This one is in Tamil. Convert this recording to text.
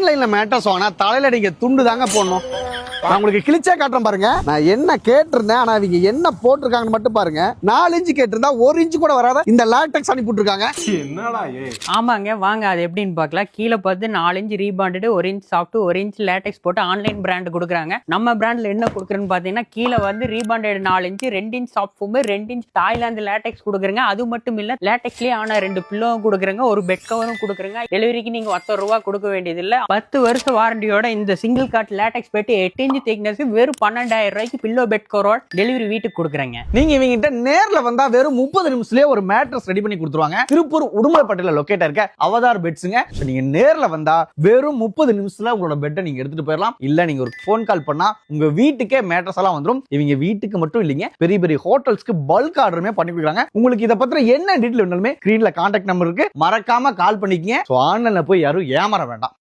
ஆன்லைன்ல மேட்டர்ஸ் வாங்கினா தலையில நீங்க துண்டு தாங்க போடணும். நான் உங்களுக்கு கிழிச்சே காட்டுறேன் பாருங்க. நான் என்ன கேட்டிருந்தேன், ஆனா இவங்க என்ன போட்டிருக்காங்கன்னு மட்டும் பாருங்க. 4 இன்ச்சு கேட்டிருந்தா 1 இன்ச்சு கூட வராத இந்த லேட்டக்ஸ் அனுப்பி விட்டுருக்காங்க. என்னடா ஆமாங்க, வாங்க அது எப்படின்னு பார்க்கலாம். கீழே பார்த்து 4 inch rebonded, 1 inch soft, 1 inch latex போட்டு ஆன்லைன் பிராண்ட் கொடுக்குறாங்க. நம்ம பிராண்ட்ல என்ன கொடுக்குறேன்னு பார்த்தீங்கன்னா, கீழே வந்து rebonded 4 inch, 2 inch soft foam, 2 inch Thailand latex கொடுக்குறேங்க. அது மட்டும் இல்ல, லேட்டெக்ஸ்லயே ஆனா 2 பில்லோவும் கொடுக்குறேங்க, ஒரு பெட் கவரும் கொடுக்குறேங்க. டெலிவரிக்கு நீங்க 10 ரூபா கொடுக்க வேண்டியது இல்ல. 10 வருஷ வாரண்டியோட இந்த சிங்கிள் காட் லேட்டெக்ஸ் பெட்டி 8 இன்ச் திக்னஸ் வெறும் 12,000 ரூபாய்க்கு பில்லோ பெட் கவரோட டெலிவரி வீட்டுக்கு கொடுக்குறேங்க. நீங்க இவங்க கிட்ட நேர்ல வந்தா வெறும் 30 நிமிஷத்துலயே ஒரு மேட்ரஸ் ரெடி பண்ணி கொடுத்துருவாங்க. திருப்பூர் உடுமலைப்பேட்டையில லொகேட் இருக்க அவதார் பெட்ஸுங்க. நீங்க நேர்ல வந்தா வெறும் 30 நிமிஷத்துல உங்களோட பெட்டை நீங்க எடுத்துட்டு போயிடலாம். இல்ல நீங்க ஒரு போன் கால் பண்ணா உங்க வீட்டுக்கே மேட்ரஸ் எல்லாம் வந்துரும். இவங்க வீட்டுக்கு மட்டும் இல்லைங்க, பெரிய பெரிய ஹோட்டல்ஸ்க்கு பல்க் ஆர்டருமே பண்ணி கொடுக்குறாங்க. உங்களுக்கு இதை பத்திர என்ன டீடைல் வேணாலுமே ஸ்கிரீன்ல கான்டாக்ட் நம்பர் இருக்கு, மறக்காம கால் பண்ணிக்கங்க. ஆன்லைன்ல போய் யாரும் ஏமாற வேண்டாம்.